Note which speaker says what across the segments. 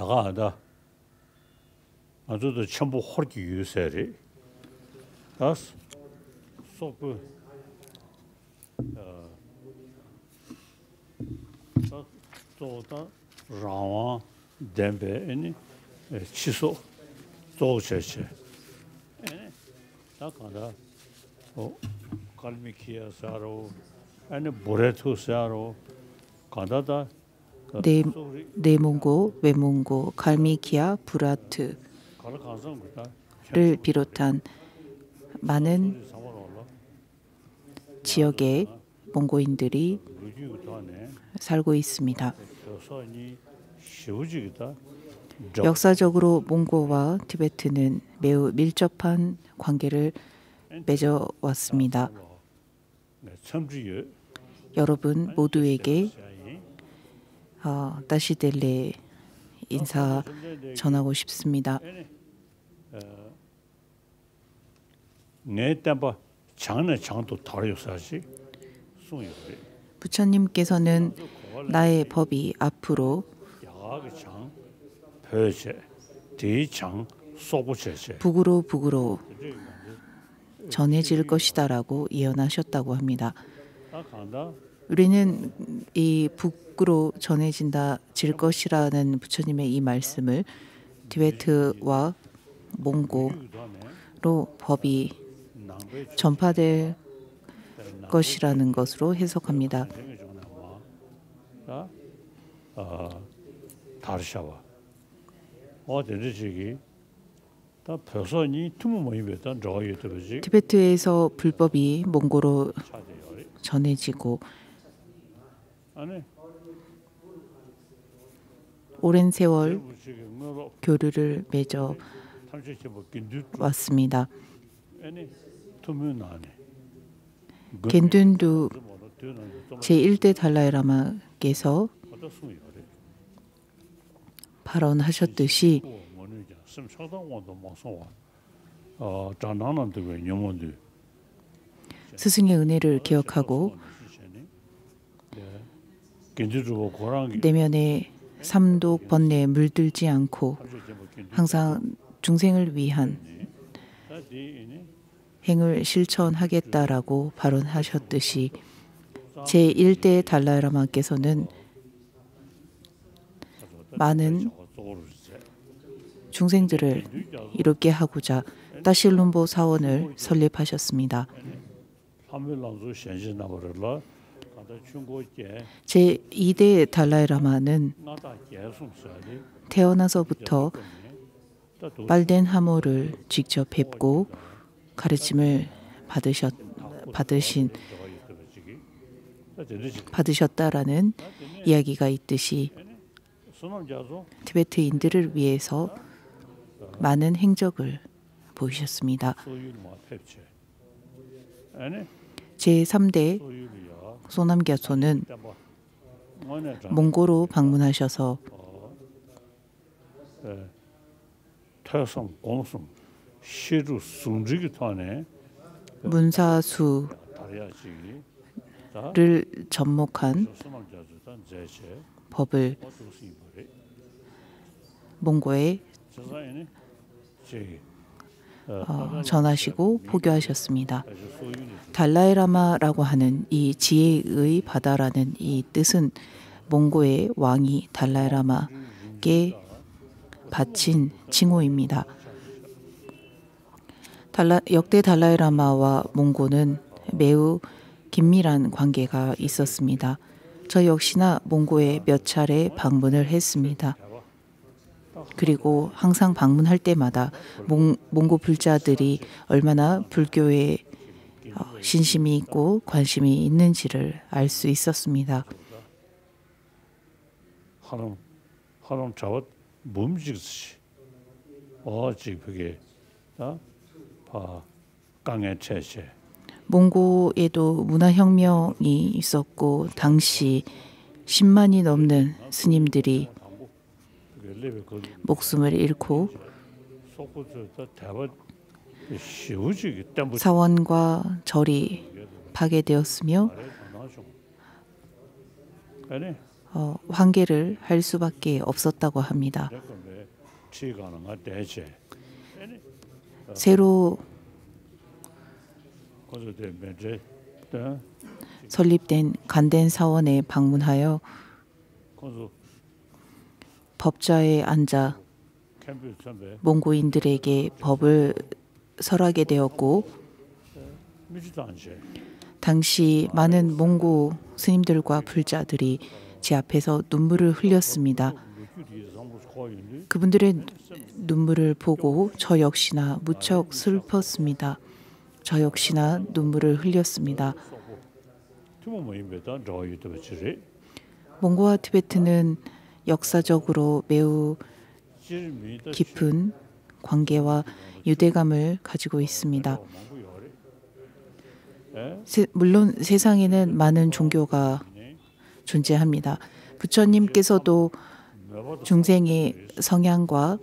Speaker 1: 다가다 아주도 전부 홀기 유세리 다스 소프 또다 라와 덴베니 치소 또체체 다가다 칼미키아 사로 아니 보레투 사로 가다다
Speaker 2: 내몽고, 외몽고, 갈미키아, 부라트를 비롯한 많은 지역의 몽고인들이 살고 있습니다. 역사적으로 몽고와 티베트는 매우 밀접한 관계를 맺어왔습니다. 여러분 모두에게 다시델레 인사 전하고 싶습니다. 부처님께서는 나의 법이 앞으로 북으로 전해질 것이다라고 예언하셨다고 합니다. 우리는 이 북으로 전해질 것이라는 부처님의 이 말씀을 티베트와 몽고로 법이 전파될 것이라는 것으로 해석합니다. 티베트에서 불법이 몽고로 전해지고 오랜 세월 교류를 맺어 왔습니다. 겐둔두 제1대 달라이라마께서 발언하셨듯이 스승의 은혜를 기억하고 내면의 삼독 번뇌에 물들지 않고 항상 중생을 위한 행을 실천하겠다라고 발언하셨듯이 제1대 달라이라마께서는 많은 중생들을 이롭게 하고자 따실룸보 사원을 설립하셨습니다. 제2대 달라이라마는 태어나서부터 빨덴 하모를 직접 뵙고 가르침을 받으셨다라는 이야기가 있듯이 티베트인들을 위해서 많은 행적을 보이셨습니다. 제3대 소남갸소는 몽고로 방문하셔서 문사수를 접목한 법을 몽고에 전하시고 포교하셨습니다. 달라이라마라고 하는 이 지혜의 바다라는 이 뜻은 몽고의 왕이 달라이라마께 바친 칭호입니다. 역대 달라이라마와 몽고는 매우 긴밀한 관계가 있었습니다. 저 역시나 몽고에 몇 차례 방문을 했습니다. 그리고 항상 방문할 때마다 몽고 불자들이 얼마나 불교에 신심이 있고 관심이 있는지를 알 수 있었습니다. 몽고에도 문화혁명이 있었고 당시 10만이 넘는 스님들이 목숨을 잃고 사원과 절이 파괴되었으며 환계를 할 수밖에 없었다고 합니다. 새로 설립된 간덴 사원에 방문하여 법좌에 앉아 몽고인들에게 법을 설하게 되었고, 당시 많은 몽고 스님들과 불자들이 제 앞에서 눈물을 흘렸습니다. 그분들의 눈물을 보고 저 역시나 무척 슬펐습니다. 저 역시나 눈물을 흘렸습니다. 몽고와 티베트는 역사적으로 매우 깊은 관계와 유대감을 가지고 있습니다. 물론 세상에는 많은 종교가 존재합니다. 부처님께서도 중생의 성향과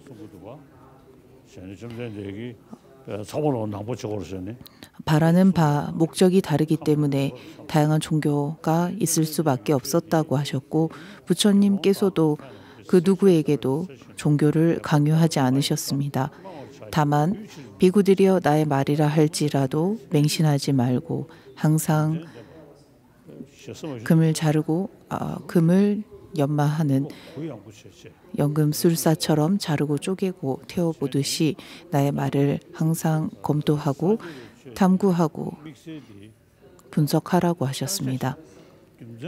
Speaker 2: 바라는 바, 목적이 다르기 때문에 다양한 종교가 있을 수밖에 없었다고 하셨고, 부처님께서도 그 누구에게도 종교를 강요하지 않으셨습니다. 다만 비구들이여 나의 말이라 할지라도 맹신하지 말고 항상 금을 자르고 금을 연마하는 연금술사처럼 자르고 쪼개고 태워보듯이 나의 말을 항상 검토하고 탐구하고 분석하라고 하셨습니다.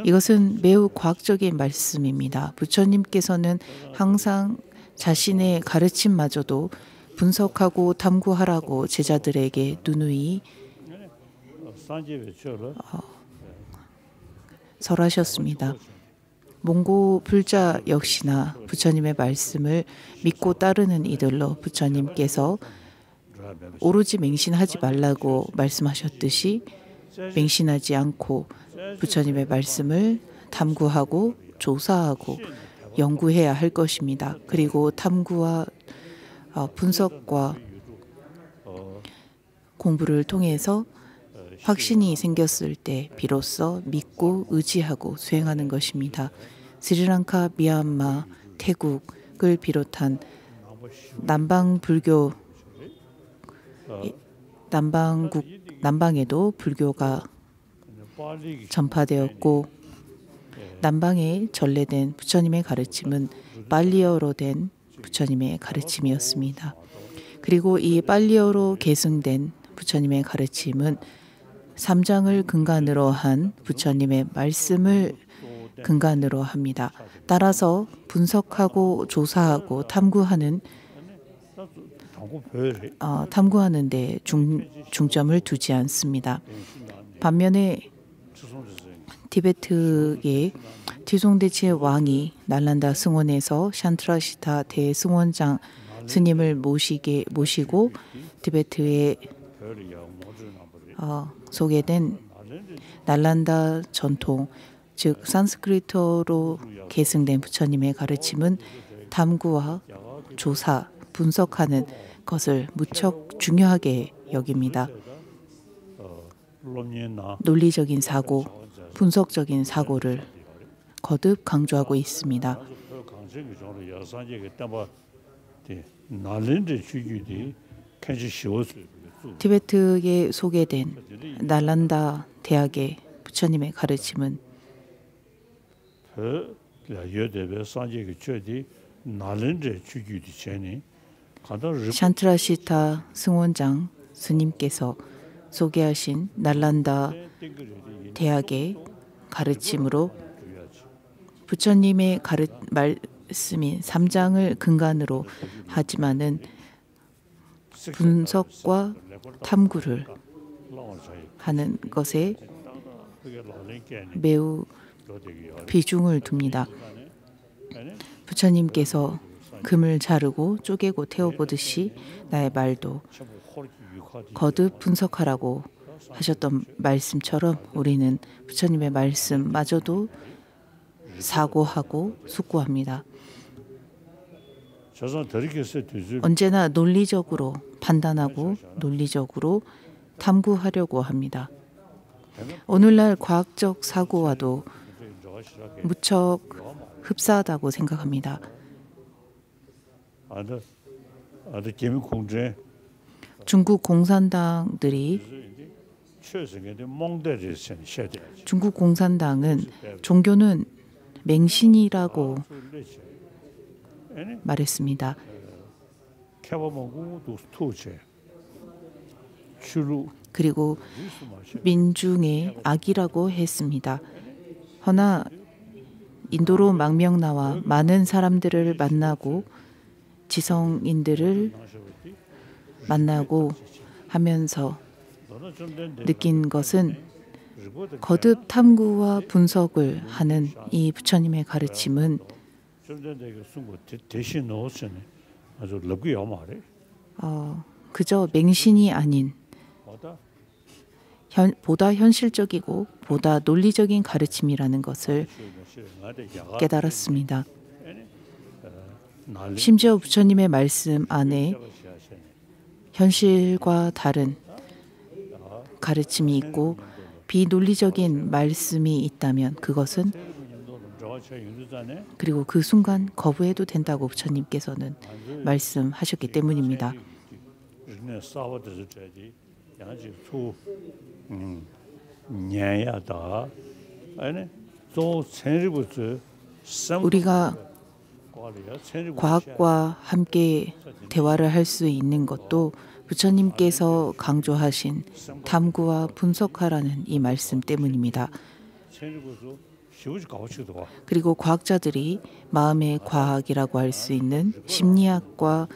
Speaker 2: 이것은 매우 과학적인 말씀입니다. 부처님께서는 항상 자신의 가르침마저도 분석하고 탐구하라고 제자들에게 누누이 설하셨습니다. 몽고 불자 역시나 부처님의 말씀을 믿고 따르는 이들로 부처님께서 오로지 맹신하지 말라고 말씀하셨듯이 맹신하지 않고 부처님의 말씀을 탐구하고 조사하고 연구해야 할 것입니다. 그리고 탐구와 분석과 공부를 통해서 확신이 생겼을 때 비로소 믿고 의지하고 수행하는 것입니다. 스리랑카, 미얀마, 태국을 비롯한 남방에도 불교가 전파되었고, 남방에 전래된 부처님의 가르침은 팔리어로 된 부처님의 가르침이었습니다. 그리고 이 팔리어로 계승된 부처님의 가르침은 삼장을 근간으로 한 부처님의 말씀을 근간으로 합니다. 따라서 분석하고 조사하고 탐구하는 데 중점을 두지 않습니다. 반면에 티베트의 뒤송대치의 왕이 날란다 승원에서 샨트라시타 대승원장 스님을 모시고 티베트에 소개된 날란다 전통, 즉 산스크리트어로 계승된 부처님의 가르침은 탐구와 조사, 분석하는 것을 무척 중요하게 여깁니다. 논리적인 사고, 분석적인 사고를 거듭 강조하고 있습니다. 티베트에 소개된 날란다 대학의 부처님의 가르침은 샨트라시타 승원장 스님께서 소개하신 날란다 대학의 가르침으로 부처님의 말씀인 삼장을 근간으로 하지만은 분석과 탐구를 하는 것에 매우 비중을 둡니다. 부처님께서 금을 자르고 쪼개고 태워보듯이 나의 말도 거듭 분석하라고 하셨던 말씀처럼 우리는 부처님의 말씀마저도 사고하고 숙고합니다. 언제나 논리적으로 판단하고 논리적으로 탐구하려고 합니다. 오늘날 과학적 사고와도 무척 흡사하다고 생각합니다. 중국 공산당들이 중국 공산당은 종교는 맹신이라고 말했습니다. 그리고 민중의 악이라고 했습니다. 허나 인도로 망명 나와 많은 사람들을 만나고 지성인들을 만나고 하면서 느낀 것은 거듭 탐구와 분석을 하는 이 부처님의 가르침은 그저 맹신이 아닌 보다 현실적이고 보다 논리적인 가르침이라는 것을 깨달았습니다. 심지어 부처님의 말씀 안에 현실과 다른 가르침이 있고 비논리적인 말씀이 있다면 그것은 그리고 그 순간 거부해도 된다고 부처님께서는 말씀하셨기 때문입니다. 우리가 과학과 함께 대화를 할 수 있는 것도 부처님께서 강조하신 탐구와 분석하라는 이 말씀 때문입니다. 그리고 과학자들이 마음의 과학이라고 할 수 있는 심리학과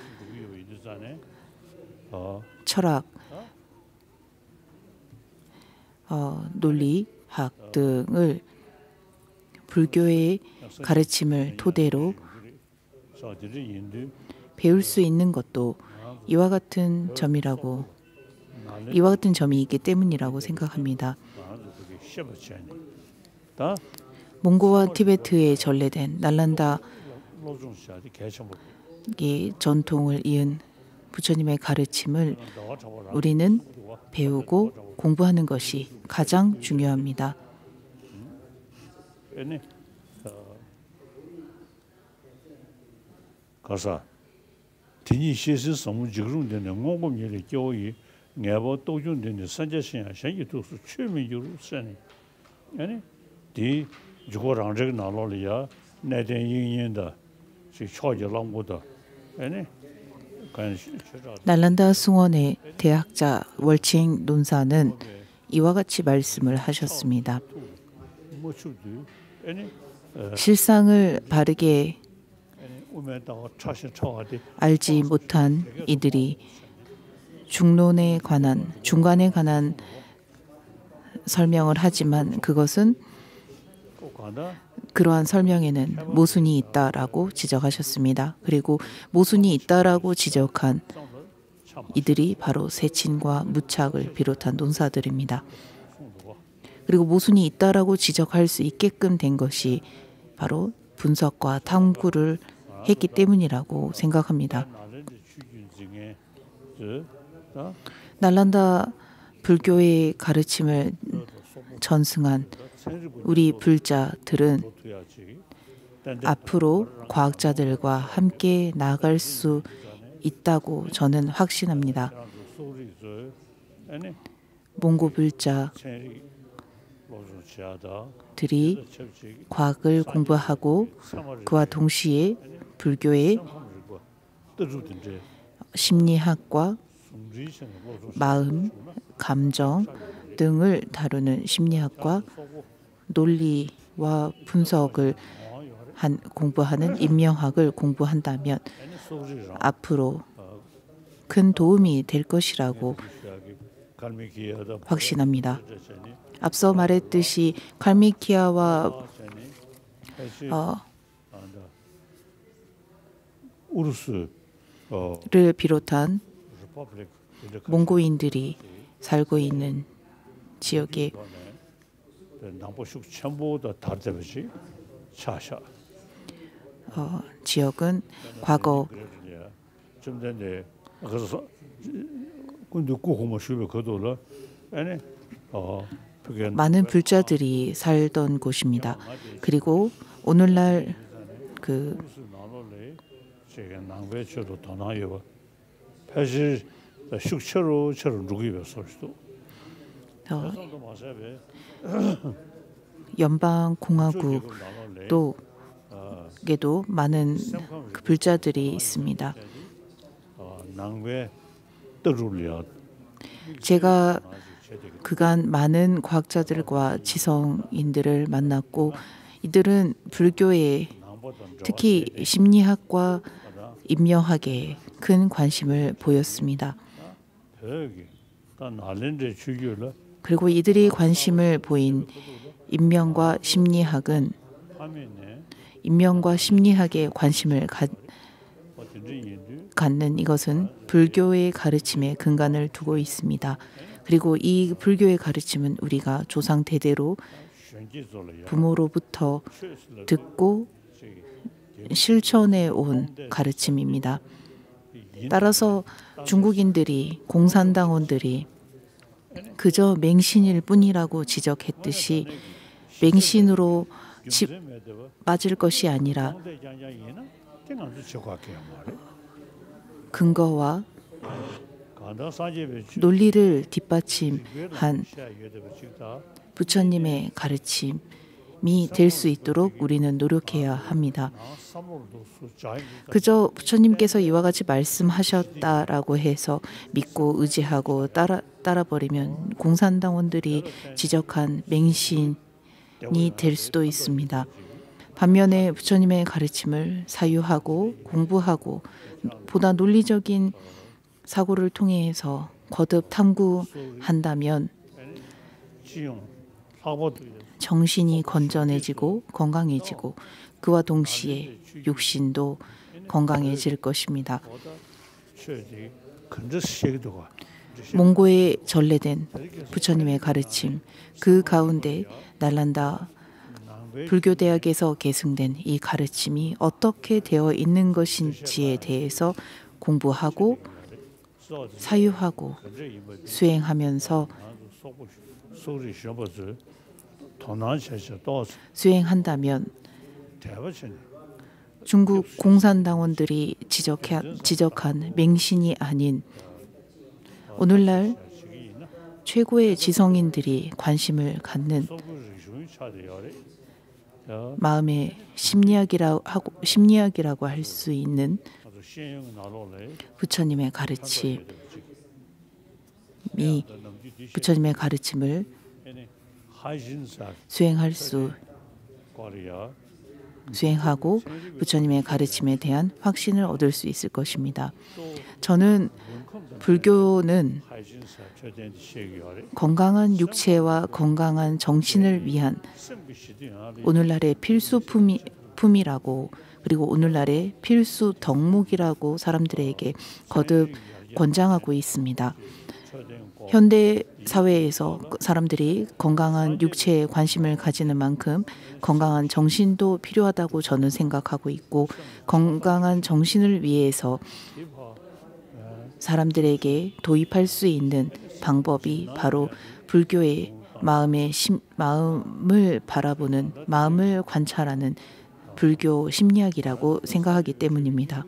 Speaker 2: 철학, 논리학 등을 불교의 가르침을 토대로 배울 수 있는 것도 이와 같은 점이 있기 때문이라고 생각합니다. 몽고와 티베트에 전래된 날란다의 전통을 이은 부처님의 가르침을 우리는 배우고 공부하는 것이 가장 중요합니다.
Speaker 1: 가서 디니 시스 성무 지그룬데네 몽곰예리 교이 내버 도준데네 산자신야 샤이도스 최민주로 선이 아니 디 주고랑적 나로리아 내된 인연다 시 초절랑보다 아니
Speaker 2: 날란다 숭원의 대학자 월칭 논사는 이와 같이 말씀을 하셨습니다. 실상을 바르게 알지 못한 이들이 중론에 관한, 중간에 관한 설명을 하지만 그것은 그러한 설명에는 모순이 있다라고 지적하셨습니다. 그리고 모순이 있다라고 지적한 이들이 바로 세친과 무착을 비롯한 논사들입니다. 그리고 모순이 있다라고 지적할 수 있게끔 된 것이 바로 분석과 탐구를 했기 때문이라고 생각합니다. 날란다 불교의 가르침을 전승한 우리 불자들은 앞으로 과학자들과 함께 나아갈 수 있다고 저는 확신합니다. 몽고 불자들이 과학을 공부하고 그와 동시에 불교의 심리학과 마음, 감정 등을 다루는 심리학과 논리와 분석을 공부하는 인명학을 공부한다면 앞으로 큰 도움이 될 것이라고 확신합니다. 앞서 말했듯이 칼미키아와 를 비롯한 몽고인들이 살고 있는 지역에 지역은 과거 많은 불자들이 살던 곳입니다. 그리고 오늘날 그 연방 공화국도 에도 많은 그 불자들이 있습니다. 제가 그간 많은 과학자들과 지성인들을 만났고 이들은 불교에 특히 심리학과 인명학에 큰 관심을 보였습니다. 그리고 이들이 관심을 보인 인명과 심리학은 인명과 심리학에 관심을 갖는 이것은 불교의 가르침에 근간을 두고 있습니다. 그리고 이 불교의 가르침은 우리가 조상 대대로 부모로부터 듣고 실천해 온 가르침입니다. 따라서 중국인들이 공산당원들이 그저 맹신일 뿐이라고 지적했듯이 맹신으로 맞을 것이 아니라 근거와 논리를 뒷받침한 부처님의 가르침이 될 수 있도록 우리는 노력해야 합니다. 그저 부처님께서 이와 같이 말씀하셨다라고 해서 믿고 의지하고 따라버리면 공산당원들이 지적한 맹신이 될 수도 있습니다. 반면에 부처님의 가르침을 사유하고 공부하고 보다 논리적인 사고를 통해서 거듭 탐구한다면 정신이 건전해지고 건강해지고 그와 동시에 육신도 건강해질 것입니다. 몽고에 전래된 부처님의 가르침, 그 가운데 날란다 불교대학에서 계승된 이 가르침이 어떻게 되어 있는 것인지에 대해서 공부하고 사유하고 수행하면서 수행한다면 중국 공산당원들이 지적한 맹신이 아닌 오늘날 최고의 지성인들이 관심을 갖는 마음의 심리학이라고 할 수 있는 부처님의 가르침을 수행하고 부처님의 가르침에 대한 확신을 얻을 수 있을 것입니다. 저는 불교는 건강한 육체와 건강한 정신을 위한 오늘날의 필수품이라고 그리고 오늘날의 필수 덕목이라고 사람들에게 거듭 권장하고 있습니다. 현대 사회에서 사람들이 건강한 육체에 관심을 가지는 만큼 건강한 정신도 필요하다고 저는 생각하고 있고 건강한 정신을 위해서 사람들에게 도입할 수 있는 방법이 바로 불교의 마음을 바라보는 마음을 관찰하는 불교 심리학이라고 생각하기 때문입니다.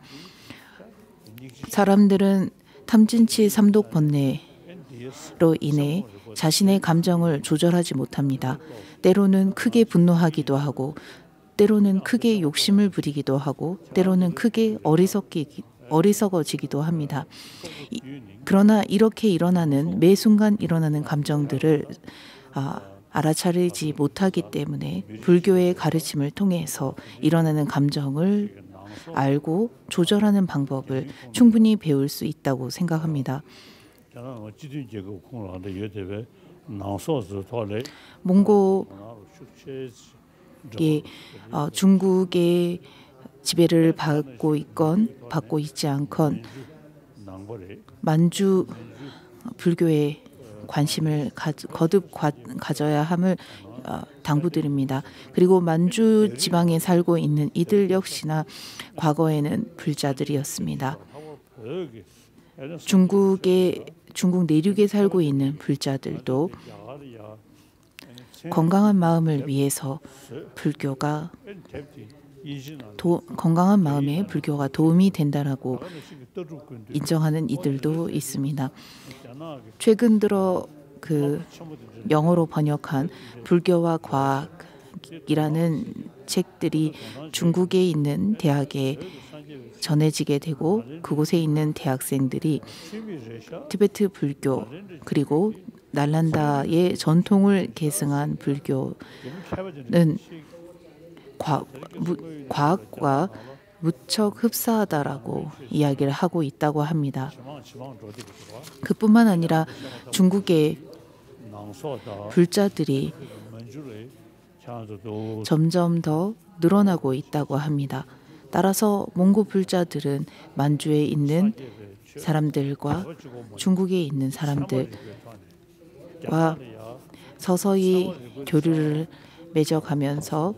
Speaker 2: 사람들은 탐진치 삼독 번뇌로 인해 자신의 감정을 조절하지 못합니다. 때로는 크게 분노하기도 하고 때로는 크게 욕심을 부리기도 하고 때로는 크게 어리석어지기도 합니다. 그러나 이렇게 매 순간 일어나는 감정들을 알아차리지 못하기 때문에 불교의 가르침을 통해서 일어나는 감정을 알고 조절하는 방법을 충분히 배울 수 있다고 생각합니다. 몽고의 중국의 지배를 받고 있지 않건 만주 불교에 관심을 거듭 가져야 함을 당부드립니다. 그리고 만주 지방에 살고 있는 이들 역시나 과거에는 불자들이었습니다. 중국 내륙에 살고 있는 불자들도 건강한 마음을 위해서 건강한 마음에 불교가 도움이 된다라고 인정하는 이들도 있습니다. 최근 들어 그 영어로 번역한 불교와 과학이라는 책들이 중국에 있는 대학에 전해지게 되고 그곳에 있는 대학생들이 티베트 불교 그리고 날란다의 전통을 계승한 불교는 과학과 무척 흡사하다라고 이야기를 하고 있다고 합니다. 그뿐만 아니라 중국의 불자들이 점점 더 늘어나고 있다고 합니다. 따라서 몽고 불자들은 만주에 있는 사람들과 중국에 있는 사람들과 서서히 교류를 맺어가면서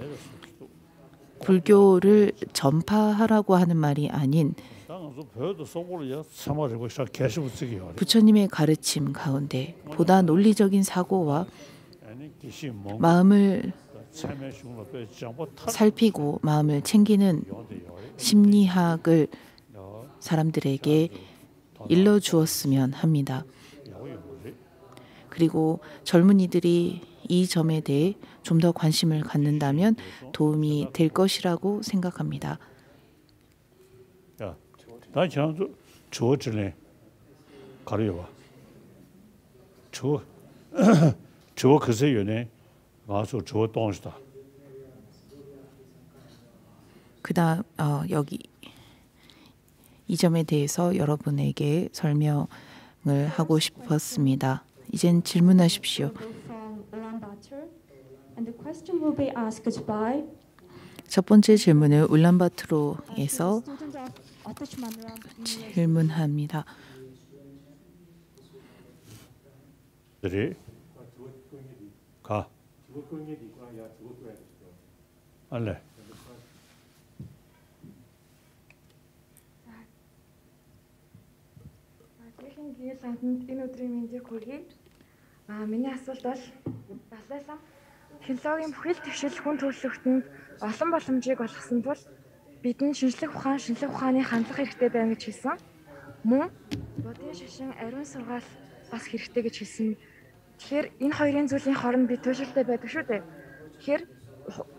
Speaker 2: 불교를 전파하라고 하는 말이 아닌 부처님의 가르침 가운데 보다 논리적인 사고와 마음을 살피고 마음을 챙기는 심리학을 사람들에게 일러주었으면 합니다. 그리고 젊은이들이 이 점에 대해 좀 더 관심을 갖는다면 도움이 될 것이라고 생각합니다. 그다음 여기 이 점에 대해서 여러분에게 설명을 하고 싶었습니다. 이젠 질문하십시오. 첫 번째 질문을 울란바토르에서 질문합니다.
Speaker 3: Энэ өдрийн мэндийг хүргэе. Миний асуулт бол Далай-лам технологийн бүхэл тэгшил хүн төрөлхтөнд олон боломжийг олгосон тул бидний шинжлэх ухааны хандлах хэрэгтэй байна гэж хэлсэн. Мөн бодийн шашин ариун сургаал бас хэрэгтэй гэж хэлсэн. Тэгэхээр энэ хоёрын зүйлийн хооронд бид туушилтай байдаг шүү дээ. Тэгэхээр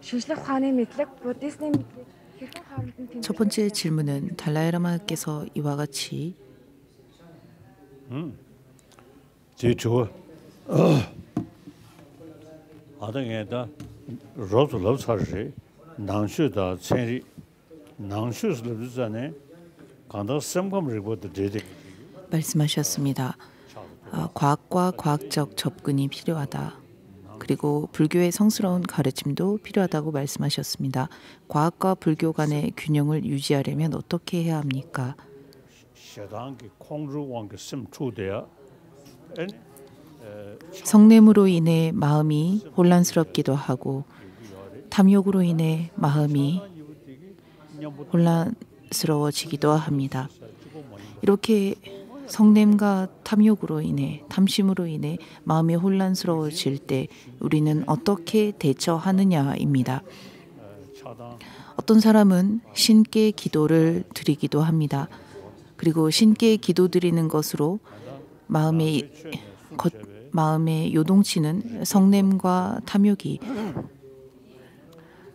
Speaker 3: шинжлэх ухааны мэдлэг, буддизмын мэдлэг хэрхэн хооронд нь
Speaker 2: 첫 번째 질문은 달라이라마께서 이와 같이
Speaker 1: 아등에다 로즈럽사르 낭슈다 체리 낭슈스르즈네 간다 셈감르고도 데데
Speaker 2: 말씀하셨습니다. 과학과 과학적 접근이 필요하다. 그리고 불교의 성스러운 가르침도 필요하다고 말씀하셨습니다. 과학과 불교 간의 균형을 유지하려면 어떻게 해야 합니까? 성냄으로 인해 마음이 혼란스럽기도 하고 탐욕으로 인해 마음이 혼란스러워지기도 합니다. 이렇게 성냄과 탐욕으로 인해 탐심으로 인해 마음이 혼란스러워질 때 우리는 어떻게 대처하느냐입니다. 어떤 사람은 신께 기도를 드리기도 합니다. 그리고 신께 기도드리는 것으로 마음의 요동치는 성냄과 탐욕이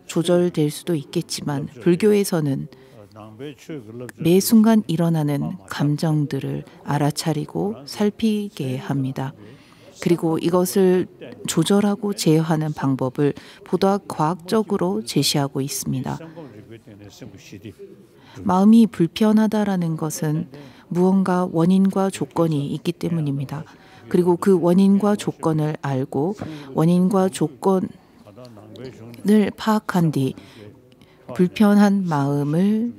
Speaker 2: 조절될 수도 있겠지만 불교에서는 매 순간 일어나는 감정들을 알아차리고 살피게 합니다. 그리고 이것을 조절하고 제어하는 방법을 보다 과학적으로 제시하고 있습니다. 마음이 불편하다라는 것은 무언가 원인과 조건이 있기 때문입니다. 그리고 그 원인과 조건을 알고 원인과 조건을 파악한 뒤 불편한 마음을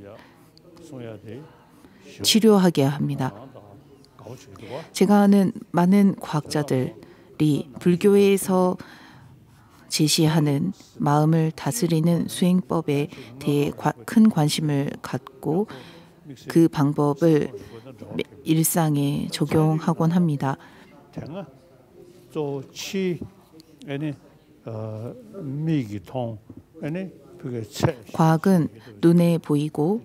Speaker 2: 치료하게 합니다. 제가 아는 많은 과학자들이 불교에서 제시하는 마음을 다스리는 수행법에 대해 큰 관심을 갖고 그 방법을 일상에 적용하곤 합니다.
Speaker 1: 미기 통 아니 그게 체
Speaker 2: 과학은 눈에 보이고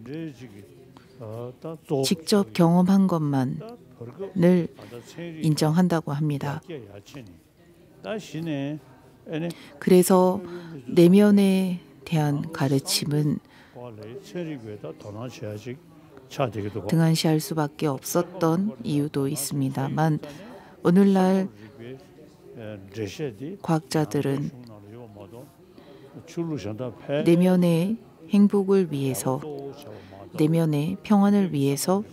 Speaker 2: 직접 경험한 것만을 인정한다고 합니다. 그래서 내면에 대한 가르침은 등한시할 수밖에 없었던 이유도 있습니다만 오늘날 과학자들은 내면의 행복을 위해서, 내면의 평안을 위해서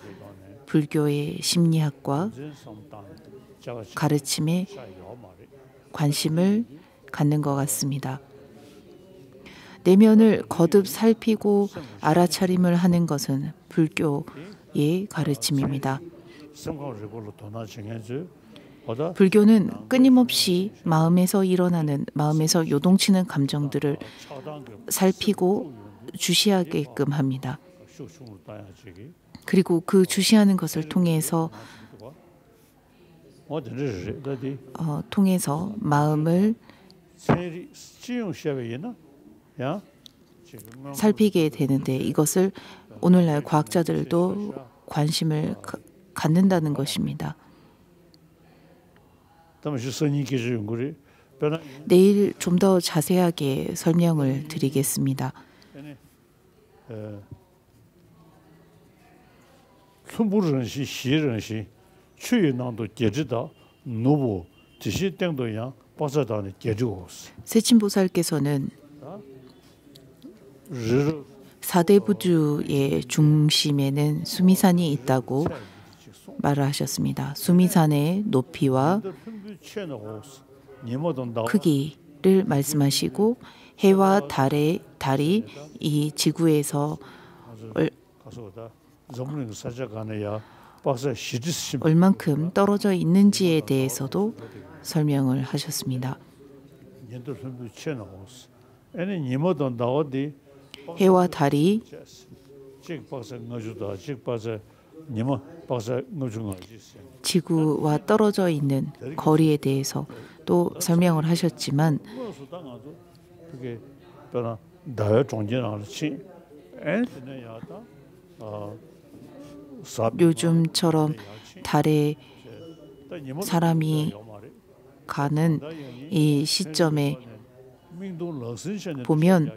Speaker 2: 불교의 심리학과 가르침에 관심을 갖는 것 같습니다. 내면을 거듭 살피고 알아차림을 하는 것은 불교의 가르침입니다. 불교는 끊임없이 마음에서 일어나는, 마음에서 요동치는 감정들을 살피고 주시하게끔 합니다. 그리고 그 주시하는 것을 통해서 마음을 살피게 되는데 이것을 오늘날 과학자들도 관심을 갖는다는 것입니다. 내일 좀 더 자세하게 설명을 드리겠습니다. 세친보살께서는 사대부주의 중심에는 수미산이 있다고 말을 하셨습니다. 수미산의 높이와 크기를 말씀하시고 해와 달이 이 지구에서 얼만큼 떨어져 있는지에 대해서도 설명을 하셨습니다. 해와 달이 지구와 떨어져 있는 거리에 대해서 또 설명을 하셨지만 요즘처럼 달에 사람이 가는 이 시점에 보면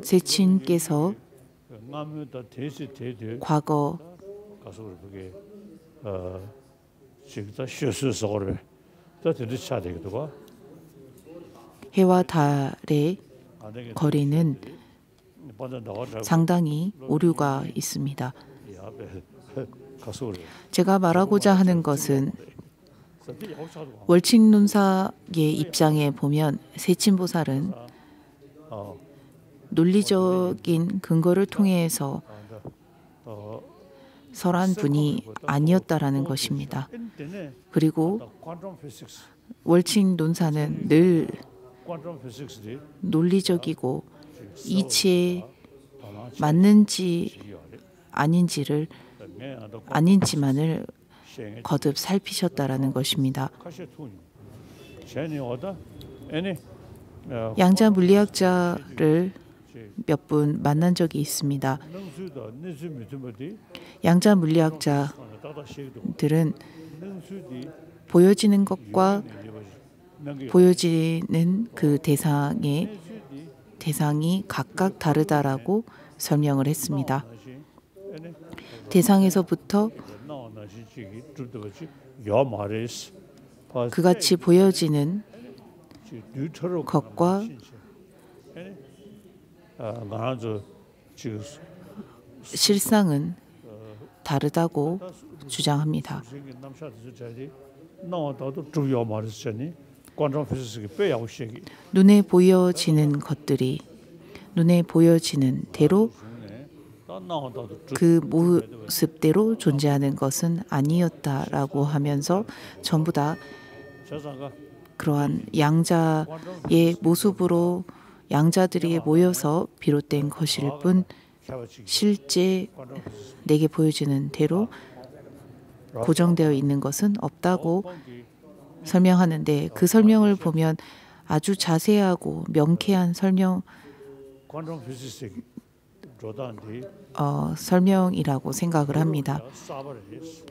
Speaker 2: 세친께서 과거 해와 달의 거리는 상당히 오류가 있습니다. 제가 말하고자 하는 것은 월칙론사의 입장에 보면 세친보살은 논리적인 근거를 통해서 설한 분이 아니었다라는 것입니다. 그리고 월칙론사는 늘 논리적이고 이치에 맞는지 아닌지만을 거듭 살피셨다라는 것입니다. 양자 물리학자를 몇 분 만난 적이 있습니다. 양자 물리학자들은 보여지는 것과 보여지는 그 대상이 각각 다르다라고 설명을 했습니다. 대상에서부터 그같이 보여지는 것과 실상은 다르다고 주장합니다. 눈에 보여지는 것들이 눈에 보여지는 대로 그 모습대로 존재하는 것은 아니었다라고 하면서 전부 다 그러한 양자의 모습으로 양자들이 모여서 비롯된 것일 뿐 실제 내게 보여지는 대로 고정되어 있는 것은 없다고 설명하는데 그 설명을 보면 아주 자세하고 명쾌한
Speaker 1: 관종 피지식 조단디
Speaker 2: 설명이라고 생각을 합니다.
Speaker 1: 사버리스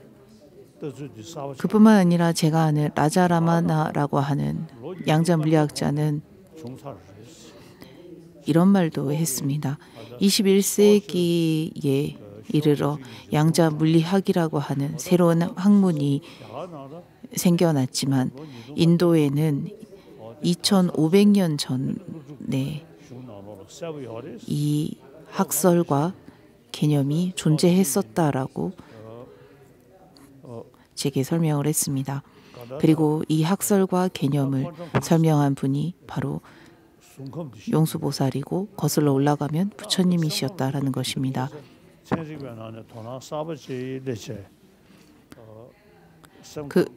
Speaker 1: 뜻이 사버
Speaker 2: 그뿐만 아니라 제가 아는 라자라마나라고 하는 양자 물리학자는
Speaker 1: 중사를
Speaker 2: 이런 말도 했습니다. 21세기에 이르러 양자 물리학이라고 하는 새로운 학문이 생겨났지만 인도에는 2500년 전에 이 학설과 개념이 존재했었다라고 제게 설명을 했습니다. 그리고 이 학설과 개념을 설명한 분이 바로 용수보살이고 거슬러 올라가면 부처님이시었다라는 것입니다.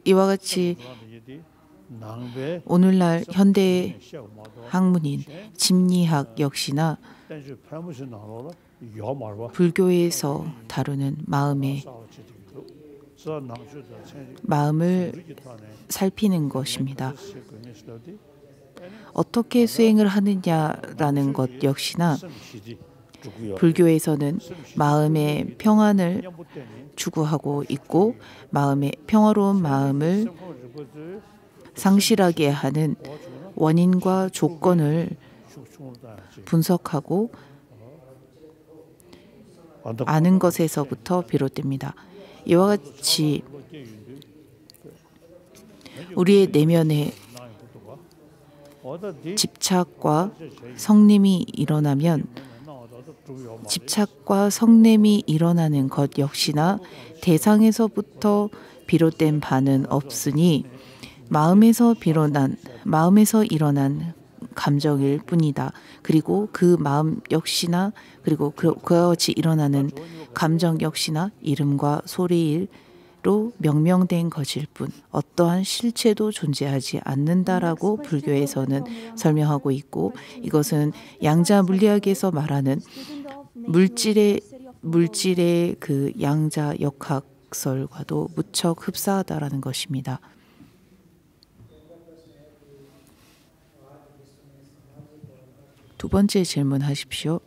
Speaker 2: 이와 같이 오늘날 현대 학문인 심리학 역시나 불교에서 다루는 마음을 살피는 것입니다. 어떻게 수행을 하느냐라는 것 역시나 불교에서는 마음의 평안을 추구하고 있고 마음의 평화로운 마음을 상실하게 하는 원인과 조건을 분석하고 아는 것에서부터 비롯됩니다. 이와 같이 우리의 내면에 집착과 성냄이 일어나면 집착과 성냄이 일어나는 것 역시나 대상에서부터 비롯된 바는 없으니 마음에서 일어난 감정일 뿐이다. 그리고 그 마음 역시나 그리고 그와 같이 일어나는 감정 역시나 이름과 소리로 명명된 것일 뿐 어떠한 실체도 존재하지 않는다라고 불교에서는 설명하고 있고 이것은 양자 물리학에서 말하는 물질의 그 양자 역학설과도 무척 흡사하다라는 것입니다. 두 번째 질문하십시오.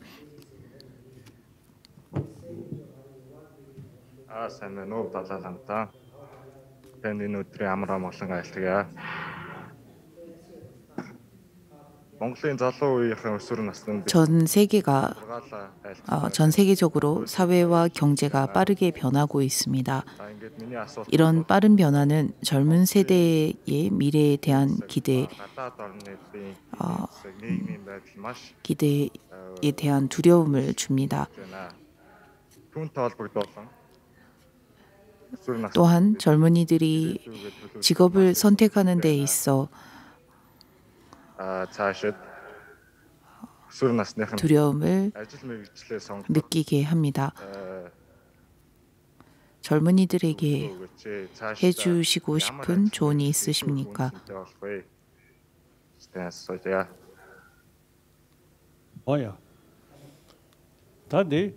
Speaker 4: Сайн байна уу далаалантаа. Танд энэ өдрийн амраа молон айлтгая. Монголын залуу үеийнхэн өсвөр наснд
Speaker 2: 전 세계적으로 사회와 경제가 빠르게 변하고 있습니다. 이런 빠른 변화는 젊은 세대의 미래에 대한 기대에 대한 두려움을 줍니다. 또한 젊은이들이 직업을 선택하는 데 있어 두려움을 느끼게 합니다. 젊은이들에게 해주시고 싶은 조언이 있으십니까?
Speaker 1: 뭐야? 다들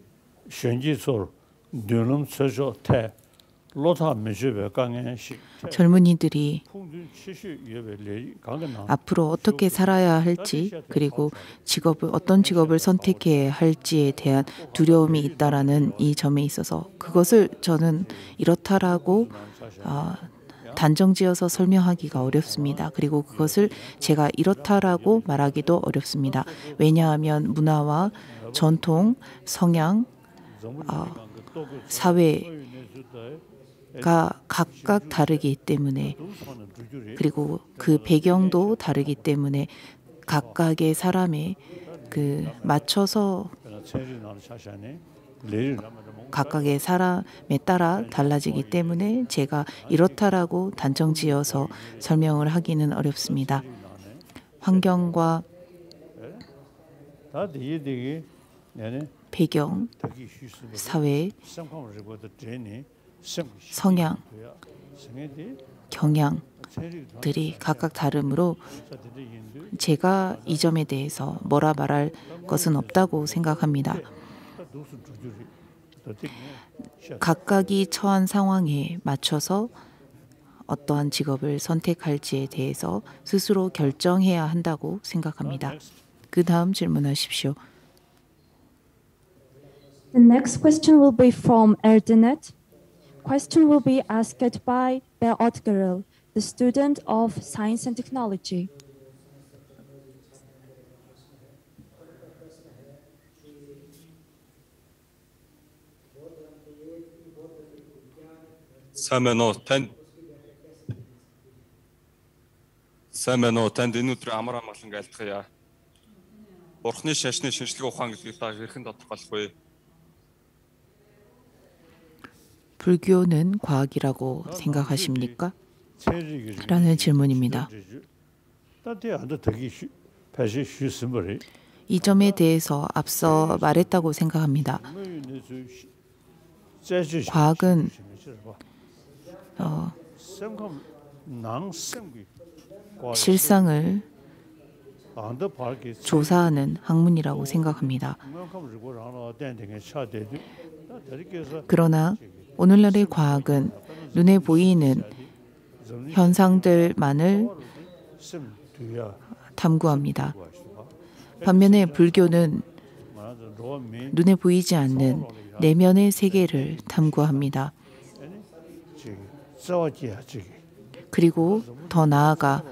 Speaker 1: 현지서 눈을 쳐줘 태
Speaker 2: 젊은이들이 앞으로 어떻게 살아야 할지 그리고 어떤 직업을 선택해야 할지에 대한 두려움이 있다라는 이 점에 있어서 그것을 저는 이렇다라고 단정지어서 설명하기가 어렵습니다. 그리고 그것을 제가 이렇다라고 말하기도 어렵습니다. 왜냐하면 문화와 전통, 성향, 사회가 각각 다르기 때문에 그리고 그 배경도 다르기 때문에 각각의 사람의 맞춰서 각각의 사람에 따라 달라지기 때문에 제가 이렇다라고 단정지어서 설명을 하기는 어렵습니다. 환경과 배경, 사회, 성향, 경향들이 각각 다르므로 제가 이 점에 대해서 뭐라 말할 것은 없다고 생각합니다. 각각이 처한 상황에 맞춰서 어떠한 직업을 선택할지에 대해서 스스로 결정해야 한다고 생각합니다. 그 다음 질문하십시오.
Speaker 5: The next question will be from Erdenet. Question will be asked by Beat Garel, the student of Science and Technology.
Speaker 6: Сайн байна уу? Танд энэ өдөр амар амгалан айлтгая. Бурхны шашны шинжлэх ухаан гэдгийг та хэрхэн тодорхойлох вэ?
Speaker 2: 불교는 과학이라고 생각하십니까? 라는 질문입니다. 이 점에 대해서 앞서 말했다고 생각합니다. 과학은 실상을 조사하는 학문이라고 생각합니다. 그러나 오늘날의 과학은 눈에 보이는 현상들만을 탐구합니다. 반면에 불교는 눈에 보이지 않는 내면의 세계를 탐구합니다. 그리고 더 나아가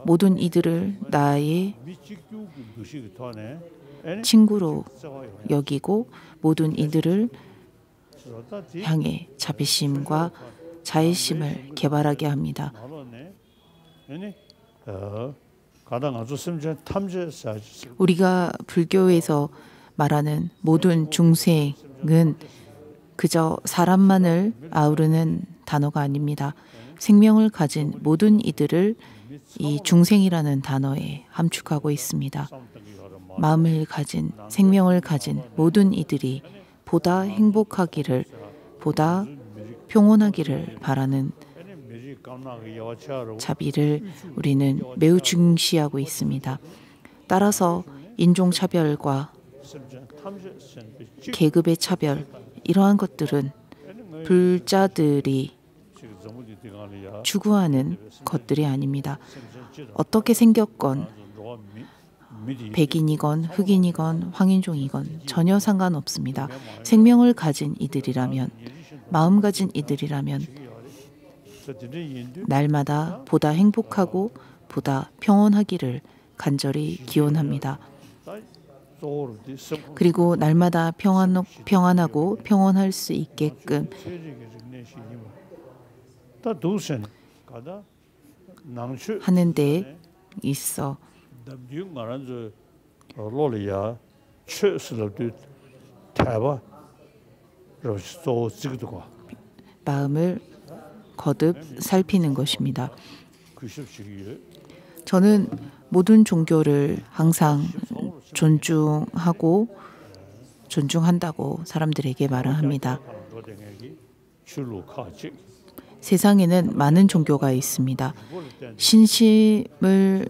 Speaker 2: 모든 이들을 나의 친구로 여기고 모든 이들을 향해 자비심과 자애심을 개발하게 합니다. 우리가 불교에서 말하는 모든 중생은 그저 사람만을 아우르는 단어가 아닙니다. 생명을 가진 모든 이들을 이 중생이라는 단어에 함축하고 있습니다. 마음을 가진, 생명을 가진 모든 이들이 보다 행복하기를, 보다 평온하기를 바라는 자비를 우리는 매우 중시하고 있습니다. 따라서 인종차별과 계급의 차별, 이러한 것들은 불자들이 추구하는 것들이 아닙니다. 어떻게 생겼건 백인이건 흑인이건 황인종이건 전혀 상관없습니다. 생명을 가진 이들이라면, 마음 가진 이들이라면 날마다 보다 행복하고 보다 평온하기를 간절히 기원합니다. 그리고 날마다 평안하고 평온할 수 있게끔 하는 데 있어 마음을 거듭 살피는 것입니다. 저는 모든 종교를 항상 존중한다고 사람들에게 말을 합니다. 세상에는 많은 종교가 있습니다. 신심을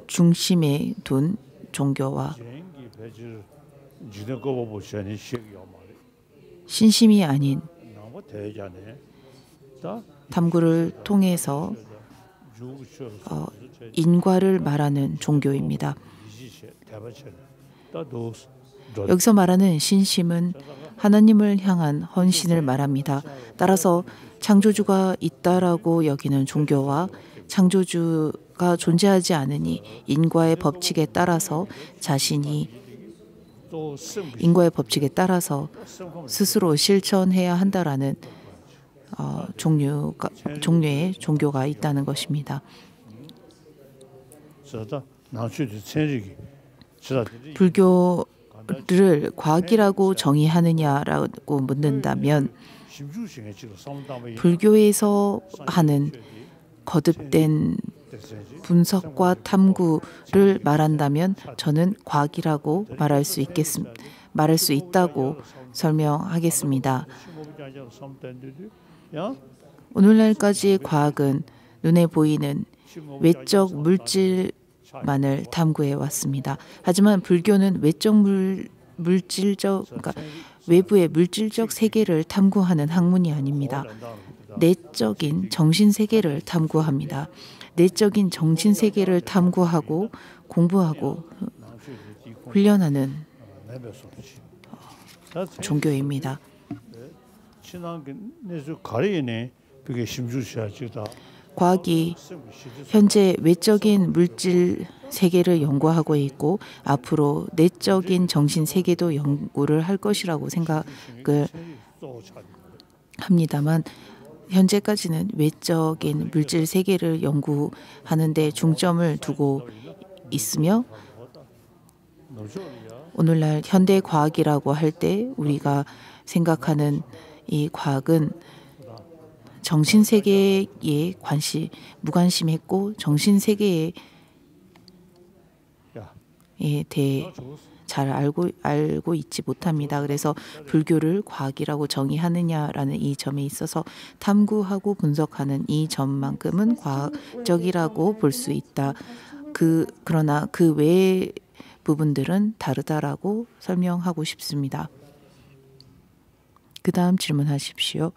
Speaker 2: 중심에 둔 종교와 신심이 아닌 탐구를 통해서 인과를 말하는 종교입니다. 여기서 말하는 신심은 하나님을 향한 헌신을 말합니다. 따라서 창조주가 있다라고 여기는 종교와 창조주가 존재하지 않으니 인과의 법칙에 따라서 자신이 인과의 법칙에 따라서 스스로 실천해야 한다라는 종류의 종교가 있다는 것입니다. 불교를 과학이라고 정의하느냐라고 묻는다면 불교에서 하는 거듭된 분석과 탐구를 말한다면 저는 과학이라고 말할 수 있다고 설명하겠습니다. 오늘날까지의 과학은 눈에 보이는 외적 물질만을 탐구해 왔습니다. 하지만 불교는 그러니까 외부의 물질적 세계를 탐구하는 학문이 아닙니다. 내적인 정신 세계를 탐구합니다. 내적인 정신 세계를 탐구하고 공부하고 훈련하는 종교입니다. 과학이 현재 외적인 물질 세계를 연구하고 있고 앞으로 내적인 정신 세계도 연구를 할 것이라고 생각을 합니다만 현재까지는 외적인 물질 세계를 연구하는 데 중점을 두고 있으며 오늘날 현대 과학이라고 할 때 우리가 생각하는 이 과학은 정신 세계에 무관심했고 정신 세계에 대해 잘 알고 있지 못합니다. 그래서 불교를 과학이라고 정의하느냐라는 이 점에 있어서 탐구하고 분석하는 이 점만큼은 과학적이라고 볼 수 있다. 그러나 그 외의 부분들은 다르다라고 설명하고 싶습니다. 그 다음 질문하십시오.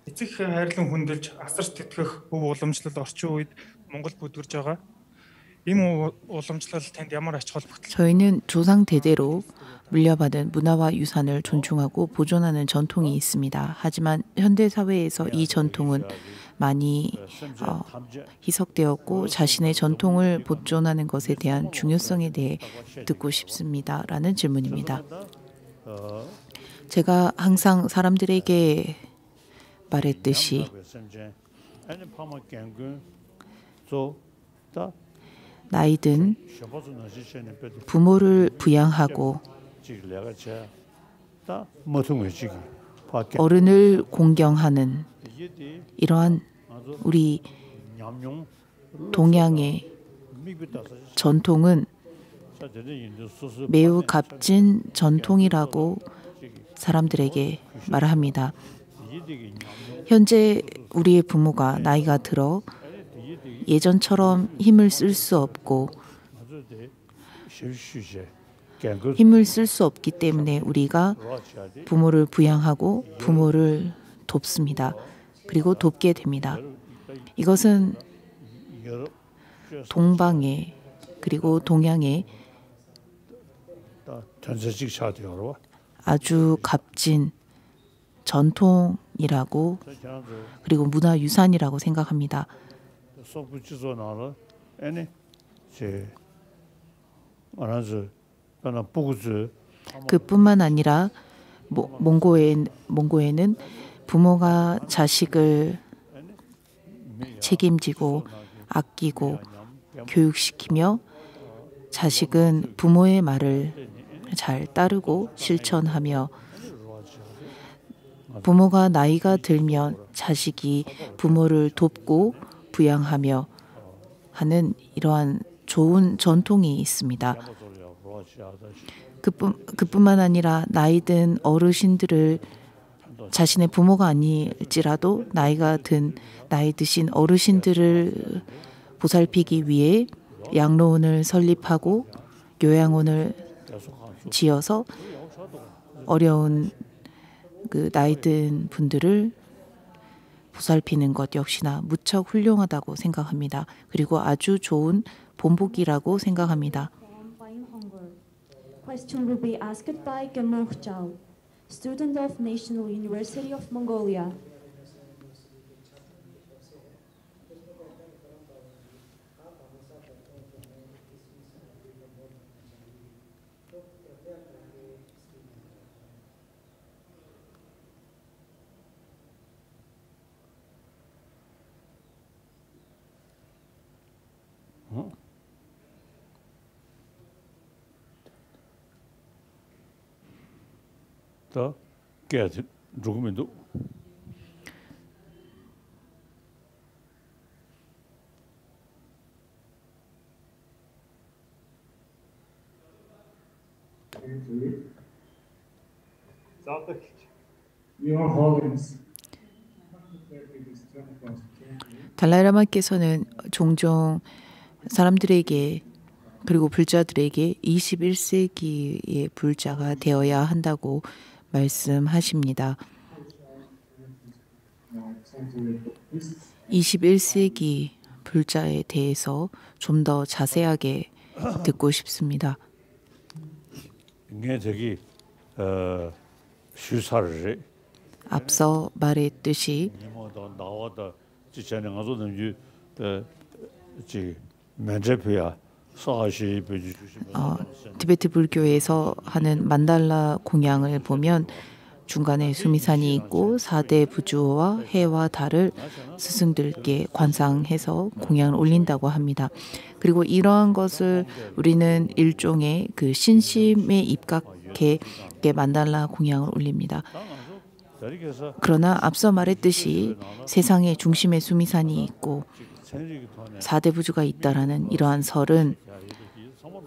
Speaker 7: Эцэг хайрлан хүндэлж асарч тэтгэх өв уламжлал орчин үед Монгол бүдгэрж байгаа. Ийм уламжлал танд ямар ач холбогдол?
Speaker 2: 저희는 조상 대대로 물려받은 문화와 유산을 존중하고 보존하는 전통이 있습니다. 하지만 현대 사회에서 이 전통은 많이 희석되었고 자신의 전통을 보존하는 것에 대한 중요성에 대해 듣고 싶습니다. 라는 질문입니다. 제가 항상 사람들에게 말했듯이 나이든 부모를 부양하고 어른을 공경하는 이러한 우리 동양의 전통은 매우 값진 전통이라고 사람들에게 말합니다. 현재 우리의 부모가 나이가 들어 예전처럼 힘을 쓸 수 없고 힘을 쓸 수 없기 때문에 우리가 부모를 부양하고 부모를 돕습니다. 그리고 돕게 됩니다. 이것은 동방의 그리고 동양의 아주 값진 전통이라고 그리고 문화유산이라고 생각합니다. 그뿐만 아니라 몽고에는 부모가 자식을 책임지고 아끼고 교육시키며 자식은 부모의 말을 잘 따르고 실천하며 부모가 나이가 들면 자식이 부모를 돕고 부양하며 하는 이러한 좋은 전통이 있습니다. 그뿐만 아니라 나이 든 어르신들을 자신의 부모가 아닐지라도 나이 드신 어르신들을 보살피기 위해 양로원을 설립하고 요양원을 지어서 어려운 그 나이 든 분들을 보살피는 것 역시나 무척 훌륭하다고 생각합니다. 그리고 아주 좋은 본보기라고 생각합니다.
Speaker 5: Question will be asked by Gemokh Chao, student of National University of Mongolia.
Speaker 1: 더 깨지 조금도
Speaker 2: 달라이라마께서는 종종 사람들에게 그리고 불자들에게 21세기의 불자가 되어야 한다고 말씀하십니다. 21세기 불자에 대해서 좀 더 자세하게 듣고 싶습니다.
Speaker 1: 이게 저기 수사를
Speaker 2: 앞서 말했듯이
Speaker 1: 나와다 지체는 가서는 면접이야 사시
Speaker 2: 티베트 불교에서 하는 만달라 공양을 보면 중간에 수미산이 있고 4대 부주와 해와 달을 스승들께 관상해서 공양을 올린다고 합니다. 그리고 이러한 것을 우리는 일종의 그 신심에 입각해 만달라 공양을 올립니다. 그러나 앞서 말했듯이 세상의 중심에 수미산이 있고 4대 부주가 있다라는 이러한 설은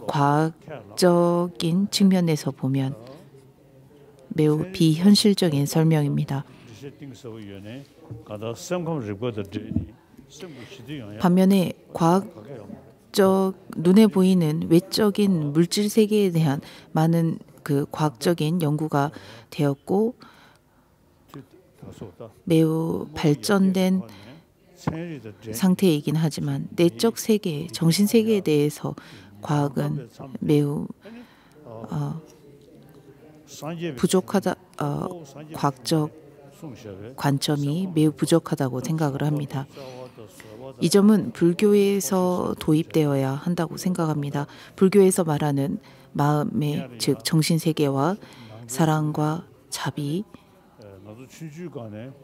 Speaker 2: 과학적인 측면에서 보면 매우 비현실적인 설명입니다. 반면에 과학적 눈에 보이는 외적인 물질 세계에 대한 많은 그 과학적인 연구가 되었고 매우 발전된 상태이긴 하지만 내적 세계, 정신 세계에 대해서 과학은 매우 부족하다. 과학적 관점이 매우 부족하다고 생각을 합니다. 이 점은 불교에서 도입되어야 한다고 생각합니다. 불교에서 말하는 마음의 즉 정신 세계와 사랑과 자비,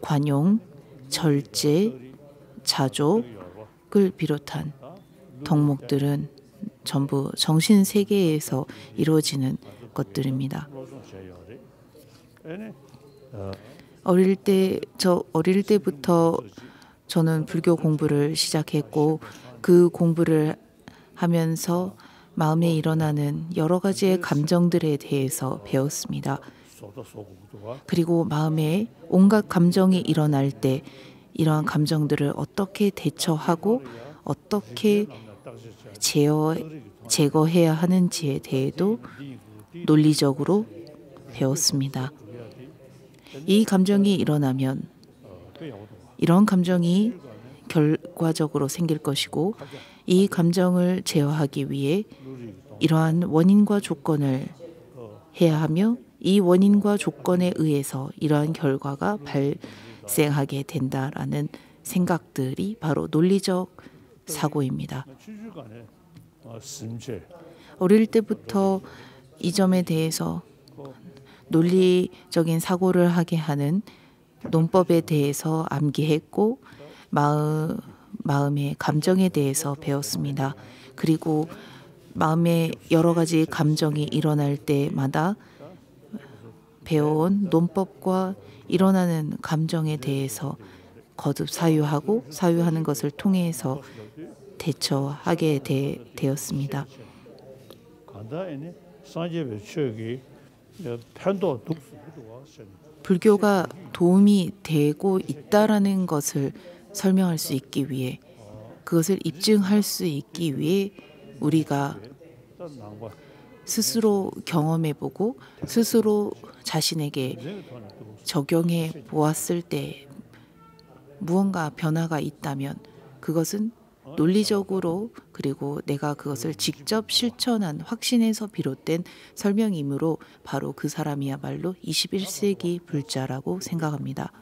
Speaker 2: 관용, 절제, 자족을 비롯한 덕목들은 전부 정신 세계에서 이루어지는 것들입니다. 어릴 때부터 저는 불교 공부를 시작했고 그 공부를 하면서 마음에 일어나는 여러 가지의 감정들에 대해서 배웠습니다. 그리고 마음에 온갖 감정이 일어날 때 이러한 감정들을 어떻게 대처하고 어떻게 제거해야 하는지에 대해도 논리적으로 배웠습니다. 이 감정이 일어나면 이런 감정이 결과적으로 생길 것이고 이 감정을 제어하기 위해 이러한 원인과 조건을 해야 하며 이 원인과 조건에 의해서 이러한 결과가 발생하게 된다라는 생각들이 바로 논리적 사고입니다. 어릴 때부터 이 점에 대해서 논리적인 사고를 하게 하는 논법에 대해서 암기했고 마음의 감정에 대해서 배웠습니다. 그리고 마음에 여러 가지 감정이 일어날 때마다 배워온 논법과 일어나는 감정에 대해서 거듭 사유하고 사유하는 것을 통해서 대처하게 되었습니다. 불교가 도움이 되고 있다라는 것을 설명할 수 있기 위해 그것을 입증할 수 있기 위해 우리가 스스로 경험해보고 스스로 자신에게 적용해 보았을 때 무언가 변화가 있다면 그것은 논리적으로 그리고 내가 그것을 직접 실천한 확신에서 비롯된 설명이므로 바로 그 사람이야말로 21세기 불자라고 생각합니다.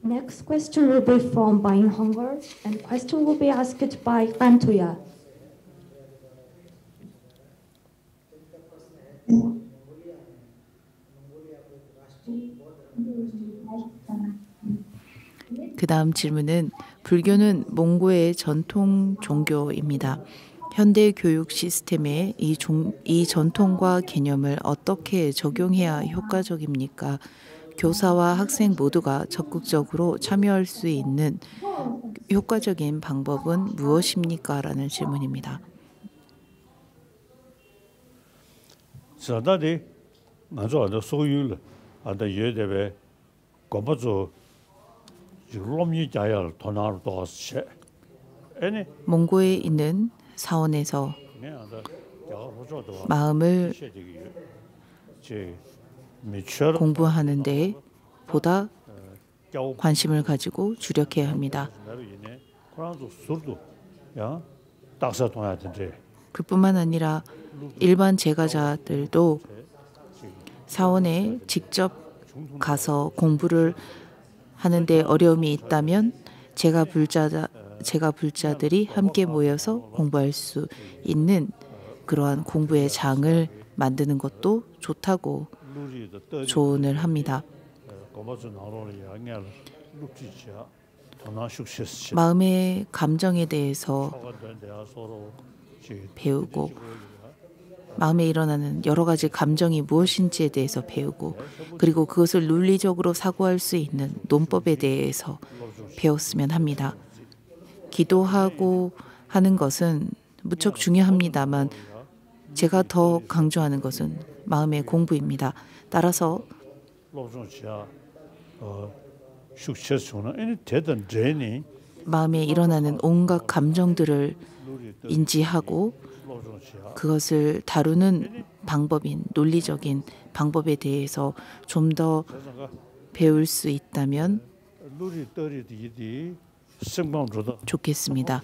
Speaker 5: Next question will be from Bain Hongor and question will be asked by Antuya.
Speaker 2: 그 다음 질문은 불교는 몽고의 전통 종교입니다. 현대 교육 시스템에 이 전통과 개념을 어떻게 적용해야 효과적입니까? 교사와 학생 모두가 적극적으로 참여할 수 있는 효과적인 방법은 무엇입니까? 라는 질문입니다.
Speaker 1: 자다디 먼저 안 소유를 안다 예대베 고바조
Speaker 2: 몽고에 있는 사원에서 마음을 공부하는 데 보다 관심을 가지고 주력해야 합니다. 그뿐만 아니라 일반 제가자들도 사원에 직접 가서 공부를 하는데 어려움이 있다면 제가 불자들이 함께 모여서 공부할 수 있는 그러한 공부의 장을 만드는 것도 좋다고 조언을 합니다. 마음의 감정에 대해서 배우고 마음에 일어나는 여러 가지 감정이 무엇인지에 대해서 배우고 그리고 그것을 논리적으로 사고할 수 있는 논법에 대해서 배웠으면 합니다. 기도하고 하는 것은 무척 중요합니다만 제가 더 강조하는 것은 마음의 공부입니다. 따라서 마음에 일어나는 온갖 감정들을 인지하고 그것을 다루는 방법인 논리적인 방법에 대해서 좀 더 배울 수 있다면 좋겠습니다.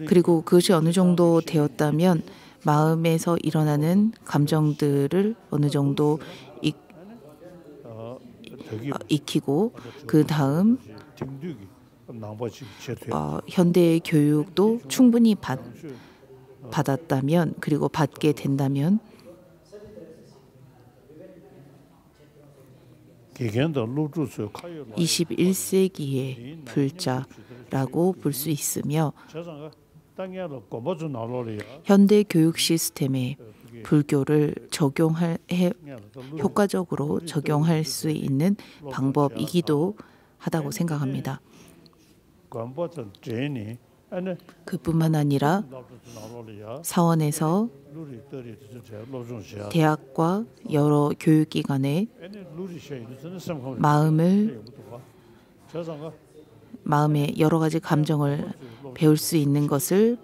Speaker 2: 그리고 그것이 어느 정도 되었다면 마음에서 일어나는 감정들을 어느 정도 익히고 그 다음 현대 교육도 충분히 받았다면 그리고 받게 된다면 21세기의 불자라고 볼 수 있으며 현대 교육 시스템에 불교를 효과적으로 적용할 수 있는 방법이기도 하다고 생각합니다. 그뿐만 아니라 사원에서 대학과 여러 교육기관에 마음의 여러 가지 감정을 배울 수 있는 것에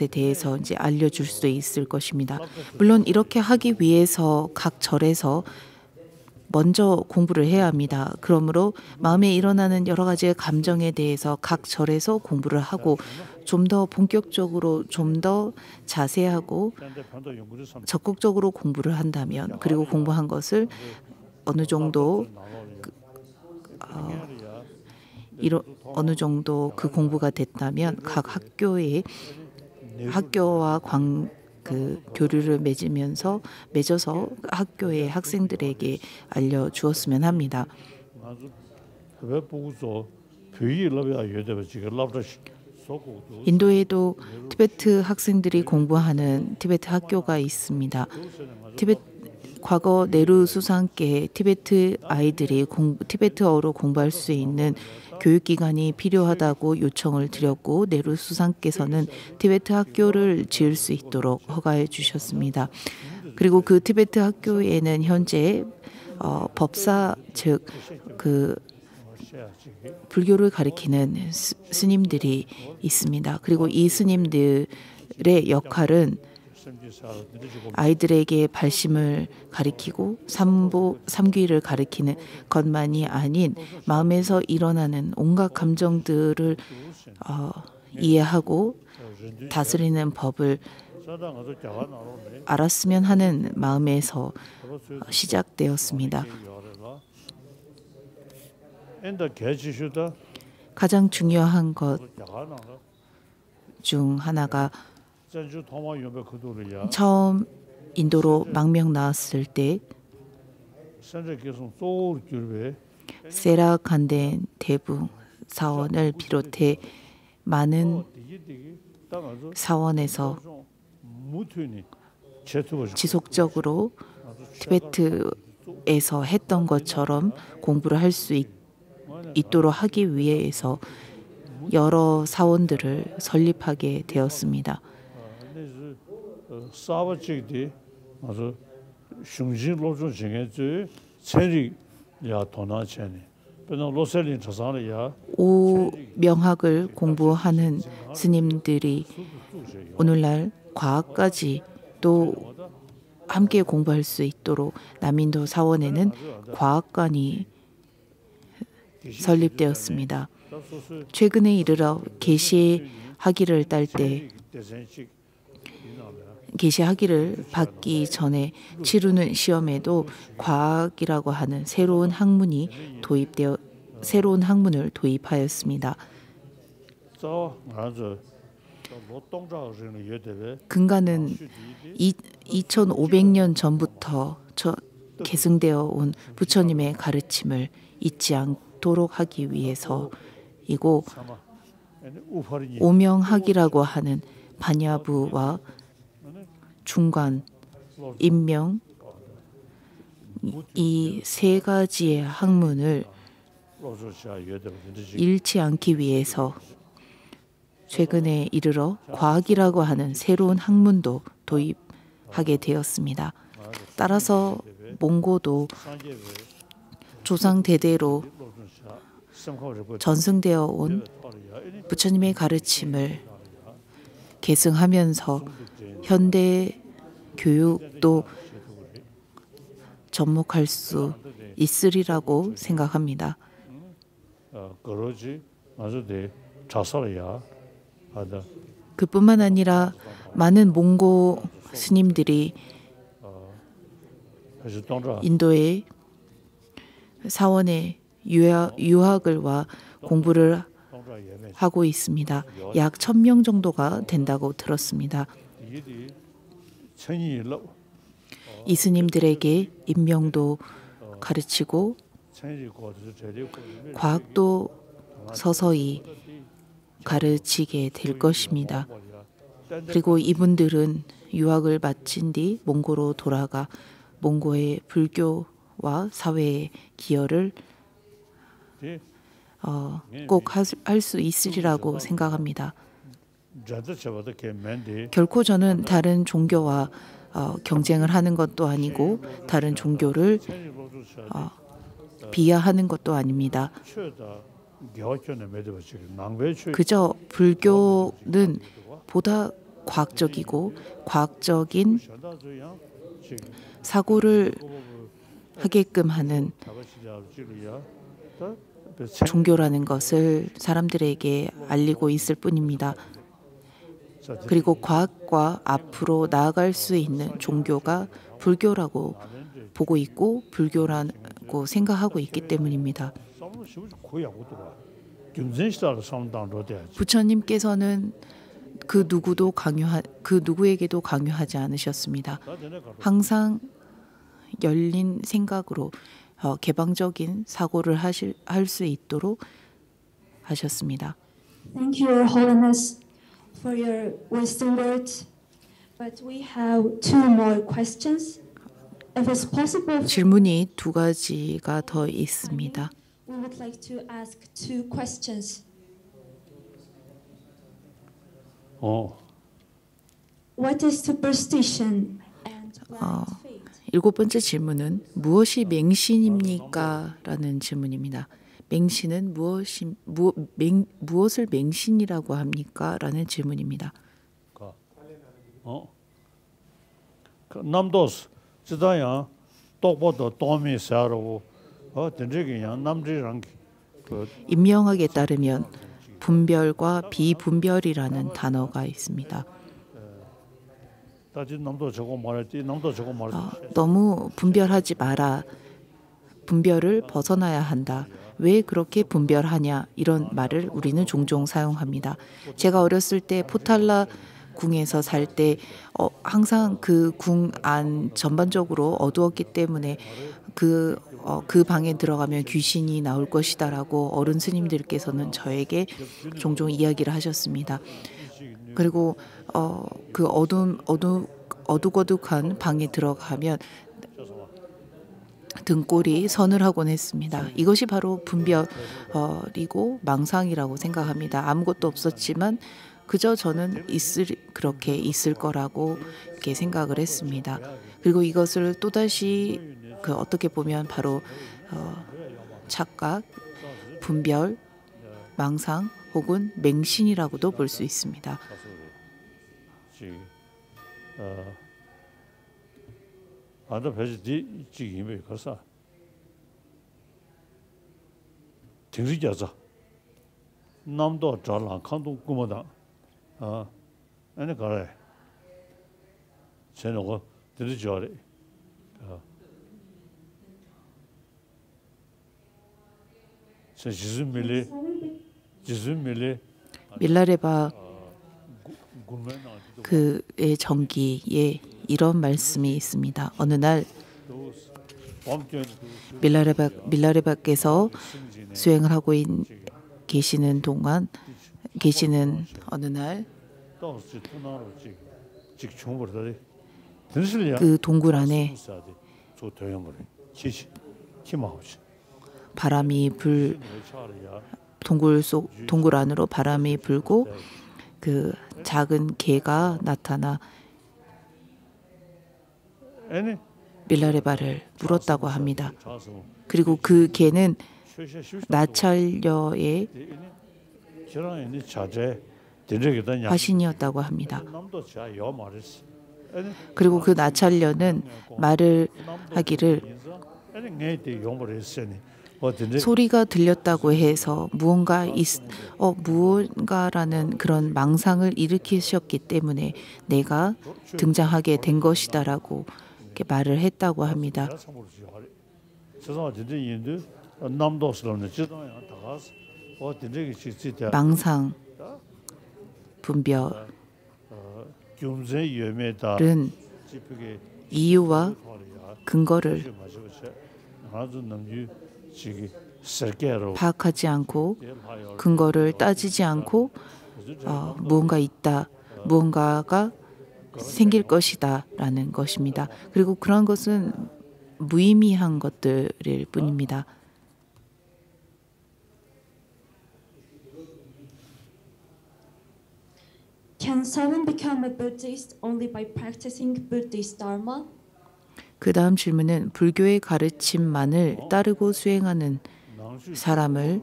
Speaker 2: 대해서 이제 알려줄 수 있을 것입니다. 물론 이렇게 하기 위해서 각 절에서 먼저 공부를 해야 합니다. 그러므로 마음에 일어나는 여러 가지의 감정에 대해서 각 절에서 공부를 하고 좀 더 본격적으로 좀 더 자세하고 적극적으로 공부를 한다면 그리고 공부한 것을 어느 정도 그 공부가 됐다면 각 학교와 교류를 맺어서 학교의 학생들에게 알려주었으면 합니다. 인도에도 티베트 학생들이 공부하는 티베트 학교가 있습니다. 과거 네루 수상께 티베트 아이들이 티베트어로 공부할 수 있는 교육기관이 필요하다고 요청을 드렸고 네루 수상께서는 티베트 학교를 지을 수 있도록 허가해 주셨습니다. 그리고 그 티베트 학교에는 현재 법사 즉 불교를 가리키는 스님들이 있습니다. 그리고 이 스님들의 역할은 아이들에게 발심을 가리키고 삼귀를 가리키는 것만이 아닌 마음에서 일어나는 온갖 감정들을 이해하고 다스리는 법을 알았으면 하는 마음에서 시작되었습니다. 가장 중요한 것 중 하나가 처음 인도로 망명 나왔을 때 세라칸덴 대부 사원을 비롯해 많은 사원에서 지속적으로 티베트에서 했던 것처럼 공부를 할 수 있도록 하기 위해서 여러 사원들을 설립하게 되었습니다.
Speaker 1: 그는 로셀린 저산이야.
Speaker 2: 오명학을 공부하는 스님들이 오늘날 과학까지 또 함께 공부할 수 있도록 남인도 사원에는 과학관이 설립되었습니다. 최근에 이르러 계시학위를 딸 때 계시학위를 받기 전에 치르는 시험에도 과학이라고 하는 새로운 학문을 도입하였습니다. 근간은 2500년 전부터 계승되어 온 부처님의 가르침을 잊지 않도록 하기 위해서이고 오명학이라고 하는 반야부와 중관, 인명 이 세 가지의 학문을 잃지 않기 위해서 최근에 이르러 과학이라고 하는 새로운 학문도 도입하게 되었습니다. 따라서 몽고도 조상 대대로 전승되어 온 부처님의 가르침을 계승하면서 현대 교육도 접목할 수 있으리라고 생각합니다. 그뿐만 아니라 많은 몽고 스님들이 인도의 사원에 유학을 와 공부를 하고 있습니다. 약 1000명 정도가 된다고 들었습니다. 이 스님들에게 인명도 가르치고 과학도 서서히 가르치게 될 것입니다. 그리고 이분들은 유학을 마친 뒤 몽고로 돌아가 몽고의 불교와 사회에 기여를 꼭 할 수 있으리라고 생각합니다. 결코 저는 다른 종교와 경쟁을 하는 것도 아니고 다른 종교를 비하하는 것도 아닙니다. 그저 불교는 보다 과학적이고 과학적인 사고를 하게끔 하는 종교라는 것을 사람들에게 알리고 있을 뿐입니다. 그리고 과학과 앞으로 나아갈 수 있는 종교가 불교라고 보고 있고 불교라고 생각하고 있기 때문입니다. 부처님께서는 그 누구에게도 강요하지 않으셨습니다. 항상 열린 생각으로 개방적인 사고를 할 수 있도록 하셨습니다.
Speaker 5: Thank you, Your Holiness, for your wisdom words. But we have two more questions. If it's possible,
Speaker 2: 질문이 두 가지가 더 있습니다.
Speaker 5: we would like to ask two questions. What is superstition and blind faith?
Speaker 2: 일곱 번째 질문은 무엇이 맹신입니까? 라는 질문입니다. 맹신은 무엇을 맹신이라고 합니까? 라는 질문입니다.
Speaker 1: 남도스 지다야 똑보도 도미 사로 된적이야 남들이랑
Speaker 2: 인명학에 따르면 분별과 비분별이라는 단어가 있습니다. 너무 분별하지 마라. 분별을 벗어나야 한다. 왜 그렇게 분별하냐? 이런 말을 우리는 종종 사용합니다. 제가 어렸을 때 포탈라 궁에서 살 때 항상 그 궁 안 전반적으로 어두웠기 때문에 그 방에 들어가면 귀신이 나올 것이다라고 어른 스님들께서는 저에게 종종 이야기를 하셨습니다. 그리고 그 어둑어둑한 방에 들어가면 등골이 서늘하곤 했습니다. 이것이 바로 분별이고 망상이라고 생각합니다. 아무것도 없었지만 그저 저는 그렇게 있을 거라고 이렇게 생각을 했습니다. 그리고 이것을 또다시 그 어떻게 보면 바로 착각, 분별, 망상 혹은 맹신이라고도 볼 수 있습니다.
Speaker 1: 안다 배지 지금에 가서 등지자자 남도 잘랑 칸도 꾸모다 아니 가래 쟤는 들으죠래 지즈밀리
Speaker 2: 밀라레바 그의 정기에 이런 말씀이 있습니다. 어느 날 밀라레바께서 수행을 하고 계시는 어느 날 그 동굴 안에 동굴 안으로 바람이 불고 그 작은 개가 나타나 밀라레바를 물었다고 합니다. 그리고 그 개는 나찰녀의 화신이었다고 합니다. 그리고 그 나찰녀는 말을 하기를 소리가 들렸다고 해서 무언가라는 그런 망상을 일으키셨기 때문에 내가 등장하게 된 것이다라고 이렇게 말을 했다고 합니다. 망상, 분별은 이유와 근거를 파악하지 않고 근거를 따지지 않고 무언가가 생길 것이다 라는 것입니다. 그리고 그런 것은 무의미한 것들일 뿐입니다.
Speaker 5: Can someone become a Buddhist only by practicing Buddhist Dharma?
Speaker 2: 그 다음 질문은 불교의 가르침만을 따르고 수행하는 사람을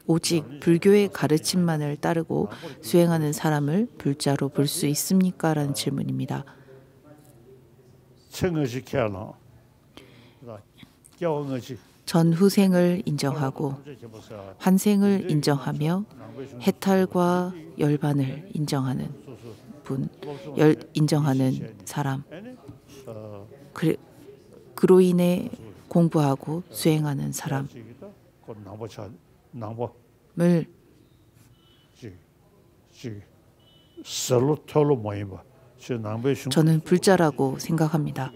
Speaker 2: 오직 불교의 가르침만을 따르고 수행하는 사람을 불자로 볼 수 있습니까? 라는 질문입니다. 전후생을 인정하고 환생을 인정하며 해탈과 열반을 인정하는 사람, 그로 인해 공부하고 수행하는 사람을 저는 불자라고 생각합니다.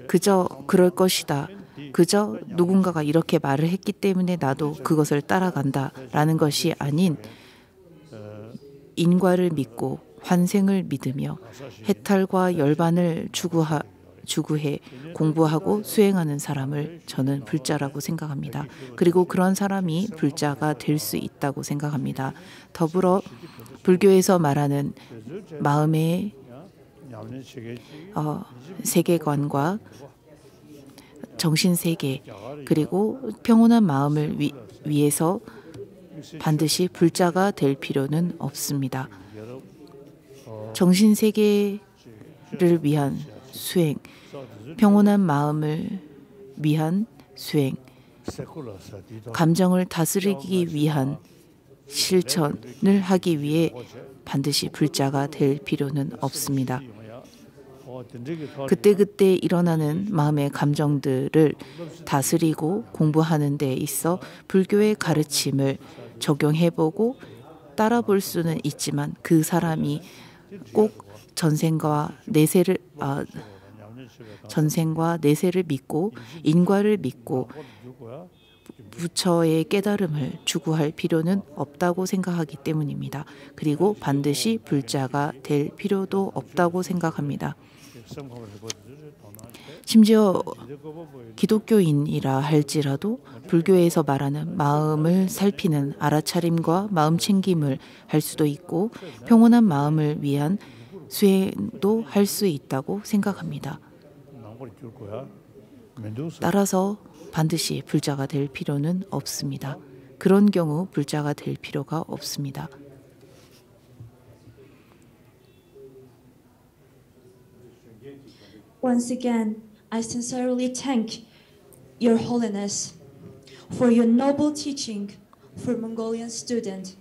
Speaker 2: 그저 그럴 것이다. 그저 누군가가 이렇게 말을 했기 때문에 나도 그것을 따라간다 라는 것이 아닌 인과를 믿고 환생을 믿으며 해탈과 열반을 추구해 공부하고 수행하는 사람을 저는 불자라고 생각합니다. 그리고 그런 사람이 불자가 될 수 있다고 생각합니다. 더불어 불교에서 말하는 마음의 세계관과 정신세계 그리고 평온한 마음을 위해서 반드시 불자가 될 필요는 없습니다. 정신세계를 위한 수행, 평온한 마음을 위한 수행, 감정을 다스리기 위한 실천을 하기 위해 반드시 불자가 될 필요는 없습니다. 그때그때 일어나는 마음의 감정들을 다스리고 공부하는 데 있어 불교의 가르침을 적용해보고 따라볼 수는 있지만 그 사람이 꼭 전생과 내세를 믿고 인과를 믿고 부처의 깨달음을 추구할 필요는 없다고 생각하기 때문입니다. 그리고 반드시 불자가 될 필요도 없다고 생각합니다. 심지어 기독교인이라 할지라도 불교에서 말하는 마음을 살피는 알아차림과 마음 챙김을 할 수도 있고 평온한 마음을 위한 수행도 할 수 있다고 생각합니다.
Speaker 1: 멘도스
Speaker 2: 따라서 반드시 불자가 될 필요는 없습니다. 그런 경우 불자가 될 필요가 없습니다.
Speaker 5: Once again, I sincerely thank Your Holiness for your noble teaching for Mongolian student.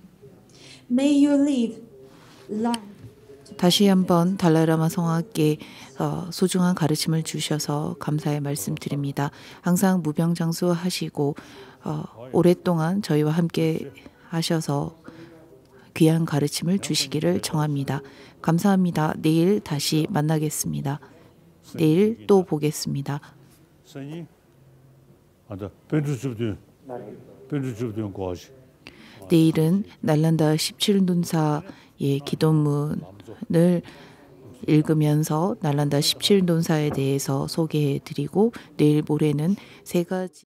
Speaker 5: May you live long.
Speaker 2: 다시 한번 달라이라마 성화께 소중한 가르침을 주셔서 감사의 말씀드립니다. 항상 무병장수하시고 오랫동안 저희와 함께 하셔서 귀한 가르침을 주시기를 청합니다. 감사합니다. 내일 다시 만나겠습니다. 내일 또 보겠습니다.
Speaker 1: 선이 아다 벤주주도 고하시.
Speaker 2: 내일은 날란다 17논사의 기도문을 읽으면서 날란다 17논사에 대해서 소개해드리고 내일 모레는 세 가지